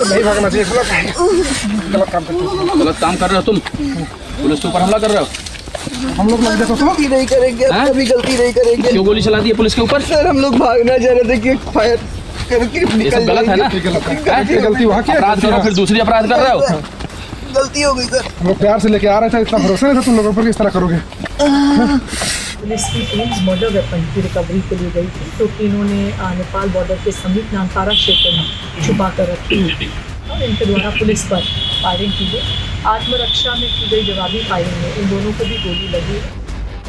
नहीं भागना चाहिए, गलत काम करते हो। गलत काम कर रहे हो तुम, पुलिस के ऊपर हमला कर रहे हो। हम लोग लग जाते तो गलती नहीं करेंगे, हाँ? कभी गलती नहीं करेंगे। क्यों गोली चला दी है पुलिस के ऊपर? सर हम लोग भागना चाह रहे थे कि फायर करके ये सब निकल गलत है ना? ये गलती वहाँ की है। अपराध करो फिर दूसरी अपराध कर रहे हो। गलती हो गई सर। हम लोग प्यार से लेके आ रहे थे, इतना भरोसा नहीं था तुम लोगों पर कि इस तरह करोगे। पुलिस की टीम मर्डर वेपन की रिकवरी के लिए गई थी, जो कि इन्होंने नेपाल बॉर्डर के समीप नानपारा क्षेत्र में छुपा कर रखी थी और इनके द्वारा पुलिस पर फायरिंग की गई। आत्मरक्षा में की गई जवाबी फायरिंग में इन दोनों को भी गोली लगी।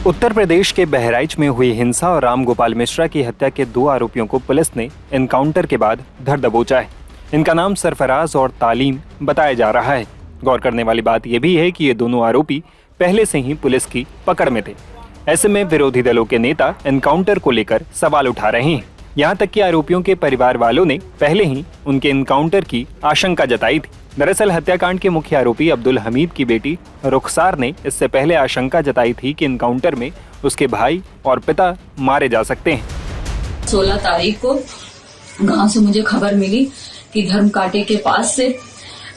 उत्तर प्रदेश के बहराइच में हुई हिंसा और राम गोपाल मिश्रा की हत्या के 2 आरोपियों को पुलिस ने एनकाउंटर के बाद धर दबोचा है। इनका नाम सरफराज और तालीम बताया जा रहा है। गौर करने वाली बात यह भी है कि ये दोनों आरोपी पहले से ही पुलिस की पकड़ में थे। ऐसे में विरोधी दलों के नेता एनकाउंटर को लेकर सवाल उठा रहे हैं। यहाँ तक कि आरोपियों के परिवार वालों ने पहले ही उनके एनकाउंटर की आशंका जताई थी। दरअसल हत्याकांड के मुख्य आरोपी अब्दुल हमीद की बेटी रुखसार ने इससे पहले आशंका जताई थी कि एनकाउंटर में उसके भाई और पिता मारे जा सकते हैं। 16 तारीख को गांव से मुझे खबर मिली कि धर्मकांटे के पास से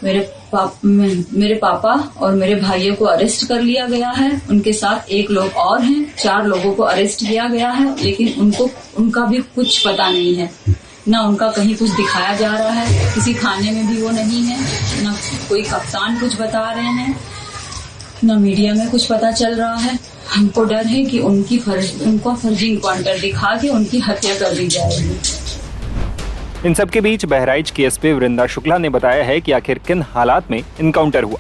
मेरे पापा और मेरे भाइयों को अरेस्ट कर लिया गया है। उनके साथ 1 लोग और हैं, 4 लोगों को अरेस्ट किया गया है, लेकिन उनका भी कुछ पता नहीं है। ना उनका कहीं कुछ दिखाया जा रहा है, किसी थाने में भी वो नहीं है, ना कोई कप्तान कुछ बता रहे हैं, ना मीडिया में कुछ पता चल रहा है। हमको डर है कि उनको फर्जी इनकाउंटर दिखा के उनकी हत्या कर दी जाएगी। इन सबके बीच बहराइच की एसपी वृंदा शुक्ला ने बताया है कि आखिर किन हालात में इनकाउंटर हुआ।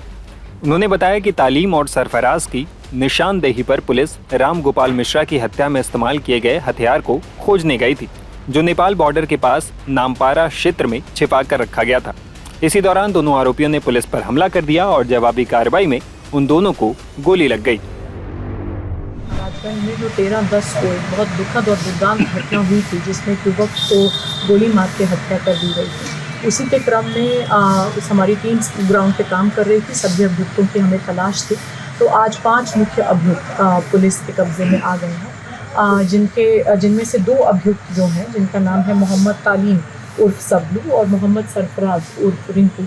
उन्होंने बताया कि तालीम और सरफराज की निशानदेही पर पुलिस राम गोपाल मिश्रा की हत्या में इस्तेमाल किए गए हथियार को खोजने गई थी, जो नेपाल बॉर्डर के पास नामपारा क्षेत्र में छिपा कर रखा गया था। इसी दौरान दोनों आरोपियों ने पुलिस पर हमला कर दिया और जवाबी कार्रवाई में उन दोनों को गोली लग गई। राजगंज में जो 13/10 को एक बहुत दुखद और दुर्दांत घटना हुई थी, जिसमें युवक को गोली मार के हत्या कर दी गई थी, उसी के क्रम में हमारी टीम ग्राउंड पे काम कर रही थी। सभी अभियुक्तों की हमें तलाश थी, तो आज 5 मुख्य अभियुक्त पुलिस के कब्जे में आ गए हैं, जिनमें से 2 अभियुक्त जो हैं, जिनका नाम है मोहम्मद तालीम उर्फ सबलू और मोहम्मद सरफराज उर्फ रिंकू।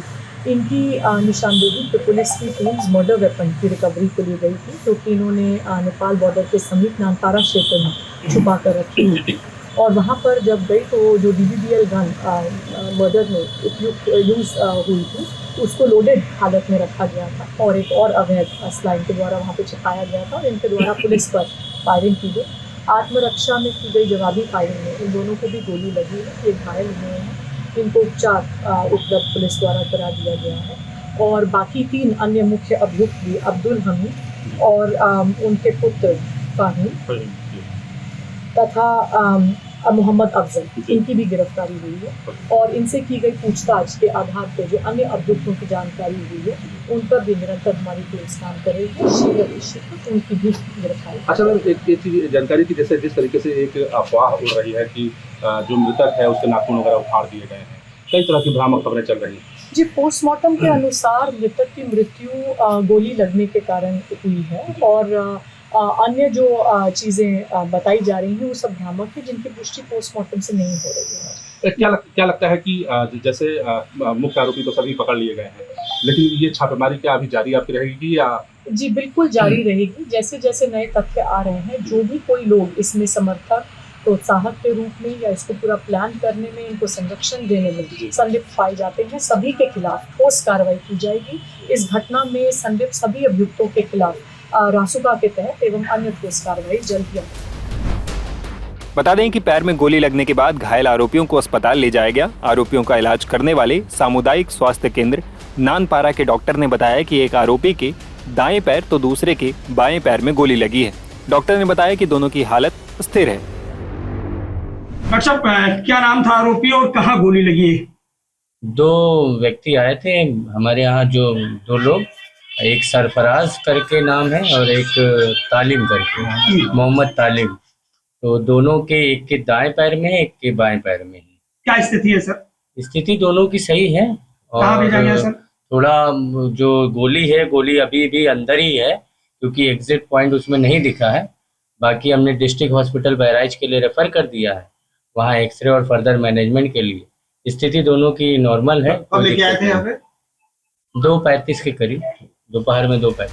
इनकी निशानदेही पे पुलिस की टीम मर्डर वेपन की रिकवरी के लिए गई थी, जो कि इन्होंने नेपाल बॉर्डर के समीप नानपारा क्षेत्र में छुपा कर रखी थी। और वहाँ पर जब गई तो जो DBBL गन मर्डर में उपयुक्त यूज़ हुई थी, उसको लोडेड हालत में रखा गया था और एक और अवैध असला इनके द्वारा वहाँ पे छिपाया गया था और इनके द्वारा पुलिस पर फायरिंग की गई। आत्मरक्षा में की गई जवाबी फायरिंग में इन दोनों को भी गोली लगी है। ये घायल हुए हैं, इनको उपचार उपलब्ध पुलिस द्वारा करा दिया गया है। और बाकी 3 अन्य मुख्य अभियुक्त भी अब्दुल हमीद और उनके पुत्र फाहिम तथा मोहम्मद अफजल, इनकी भी गिरफ्तारी हुई है और इनसे की गई पूछताछ के आधार पर जो अन्य अभियुक्तों की जानकारी हुई है, उन पर भी निरंतर हमारी पुलिस काम कर रही है। शीघ्र उनकी भी गिरफ्तारी। अच्छा मैम, एक चीज जानकारी की, जैसे जिस तरीके से एक अफवाह उड़ रही है कि जो मृतक है उसके नाखून वगैरह उखाड़ दिए गए हैं, कई तरह की भ्रामक खबरें चल रही हैं। जी, पोस्टमार्टम के अनुसार मृतक की मृत्यु गोली लगने के कारण हुई है और अन्य जो चीज़ें बताई जा रही हैं वो सब भ्रामक है, जिनकी पुष्टि पोस्टमार्टम से नहीं हो रही है। क्या लगता है कि जैसे मुख्य आरोपी तो सभी पकड़ लिए गए हैं, लेकिन ये छापेमारी क्या अभी जारी आपकी रहेगी या? जी बिल्कुल जारी रहेगी। जैसे जैसे नए तथ्य आ रहे हैं, जो भी कोई लोग इसमें समर्थक प्रोत्साहक के रूप में या इसको पूरा प्लान करने में, इनको संरक्षण देने में संलिप्त पाए जाते हैं, सभी के खिलाफ ठोस कार्रवाई की जाएगी। इस घटना में संलिप्त सभी अभियुक्तों के खिलाफ रासुका के तहत एवं अन्य ठोस कार्रवाई जल्द ही। बता दें कि पैर में गोली लगने के बाद घायल आरोपियों को अस्पताल ले जाया गया। आरोपियों का इलाज करने वाले सामुदायिक स्वास्थ्य केंद्र नानपारा के डॉक्टर ने बताया कि एक आरोपी के दाएं पैर तो दूसरे के बाएं पैर में गोली लगी है। डॉक्टर ने बताया कि दोनों की हालत स्थिर है। डॉक्टर साहब, क्या नाम था आरोपी और कहाँ गोली लगी है? 2 व्यक्ति आए थे हमारे यहाँ, जो 2 लोग, एक सरफराज करके नाम है और एक तालीम करके, मोहम्मद तालीम। तो दोनों के, एक के दाएं पैर में है, एक के बाएं पैर में है। क्या स्थिति है सर? स्थिति दोनों की सही है। कहाँ भेजा गया सर? थोड़ा जो गोली है, गोली अभी भी अंदर ही है, क्योंकि एग्जिट पॉइंट उसमें नहीं दिखा है। बाकी हमने डिस्ट्रिक्ट हॉस्पिटल बहराइच के लिए रेफर कर दिया है, वहाँ एक्सरे और फर्दर मैनेजमेंट के लिए। स्थिति दोनों की नॉर्मल है। कब लेके आए थे यहाँ पे? 2:35 के करीब, दोपहर में 2:35।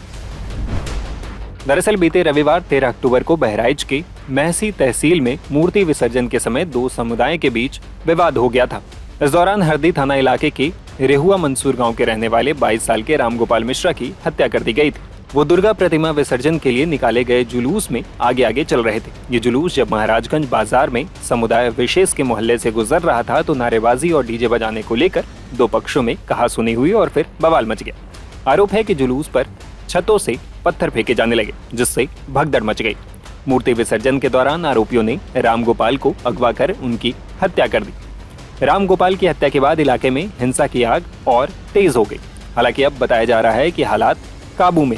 दरअसल बीते रविवार 13 अक्टूबर को बहराइच के महसी तहसील में मूर्ति विसर्जन के समय दो समुदाय के बीच विवाद हो गया था। इस दौरान हरदी थाना इलाके के रेहुआ मंसूर गांव के रहने वाले 22 साल के रामगोपाल मिश्रा की हत्या कर दी गई थी। वो दुर्गा प्रतिमा विसर्जन के लिए निकाले गए जुलूस में आगे आगे चल रहे थे। ये जुलूस जब महाराजगंज बाजार में समुदाय विशेष के मोहल्ले से गुजर रहा था तो नारेबाजी और डीजे बजाने को लेकर दो पक्षों में कहासुनी हुई और फिर बवाल मच गया। आरोप है कि जुलूस पर छतों से पत्थर फेंके जाने लगे, जिससे भगदड़ मच गई। मूर्ति विसर्जन के दौरान आरोपियों ने रामगोपाल को अगवा कर उनकी हत्या कर दी। रामगोपाल की हत्या के बाद इलाके में हिंसा की आग और तेज हो गई। हालांकि अब बताया जा रहा है कि हालात काबू में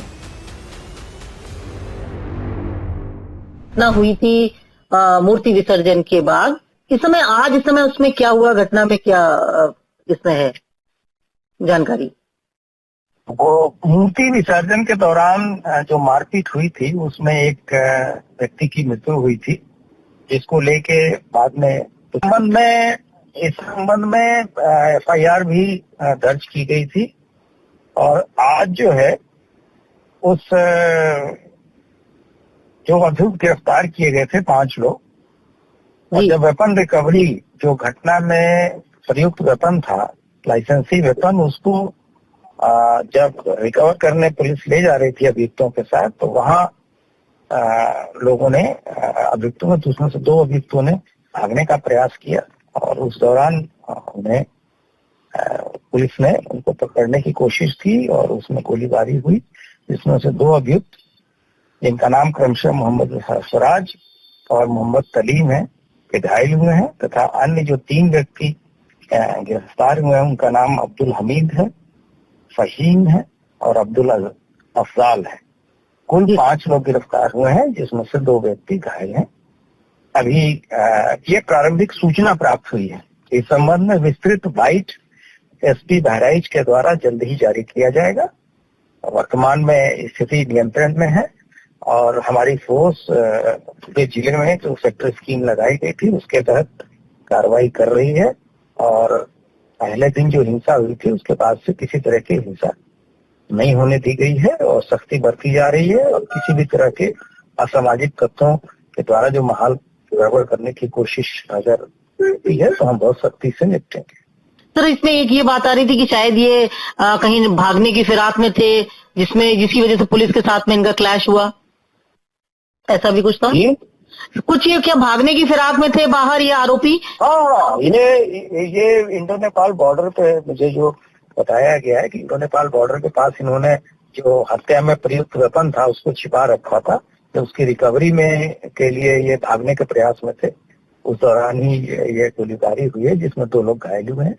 घटना हुई थी मूर्ति विसर्जन के बाद। इस समय उसमें क्या हुआ, घटना में क्या इसमें है जानकारी? वो मूर्ति विसर्जन के दौरान जो मारपीट हुई थी उसमें एक व्यक्ति की मृत्यु हुई थी, जिसको लेके बाद में इस संबंध में FIR भी दर्ज की गई थी। और आज जो है उस जो अभियुक्त गिरफ्तार किए गए थे 5 लोग, और जब वेपन रिकवरी जो घटना में प्रयुक्त वेपन था, लाइसेंसी वेपन, उसको जब रिकवर करने पुलिस ले जा रही थी अभियुक्तों के साथ, तो वहाँ लोगों ने अभियुक्तों में उसमें से 2 अभियुक्तों ने भागने का प्रयास किया और उस दौरान उन्हें पुलिस ने उनको पकड़ने की कोशिश की और उसमें गोलीबारी हुई, जिसमें से 2 अभियुक्त, जिनका नाम क्रमशः मोहम्मद सरफराज और मोहम्मद तलीम है, के घायल हुए हैं, तथा अन्य जो 3 व्यक्ति गिरफ्तार हुए हैं उनका नाम अब्दुल हमीद है, फहीम है और अब्दुल अफजाल है। कुल 5 लोग गिरफ्तार हुए हैं, जिसमें से 2 व्यक्ति घायल हैं। अभी ये प्रारंभिक सूचना प्राप्त हुई है। इस संबंध में विस्तृत बाइट SP बहराइच के द्वारा जल्द ही जारी किया जाएगा। वर्तमान में स्थिति नियंत्रण में है और हमारी फोर्स पूरे जिले में जो सेक्टर स्कीम लगाई गई थी उसके तहत कार्रवाई कर रही है। और पहले दिन जो हिंसा हुई थी उसके बाद से किसी तरह की हिंसा नहीं होने दी गई है और सख्ती बरती जा रही है। और किसी भी तरह के असामाजिक तत्वों के द्वारा जो माहौल गड़बड़ करने की कोशिश अगर होती है तो हम बहुत सख्ती से निपटेंगे। सर, इसमें एक ये बात आ रही थी कि शायद ये कहीं भागने की फिराक में थे, जिसकी वजह से पुलिस के साथ में इनका क्लैश हुआ, ऐसा भी कुछ था? कुछ ये क्या भागने की फिराक में थे बाहर ये आरोपी? हाँ, ये इंडो नेपाल बॉर्डर पे मुझे जो बताया गया है कि इंडो नेपाल बॉर्डर के पास इन्होंने जो हत्या में प्रयुक्त वेपन था उसको छिपा रखा था। तो उसकी रिकवरी में के लिए ये भागने के प्रयास में थे, उस दौरान ही ये गोलीबारी हुई है, जिसमें 2 लोग घायल हुए हैं।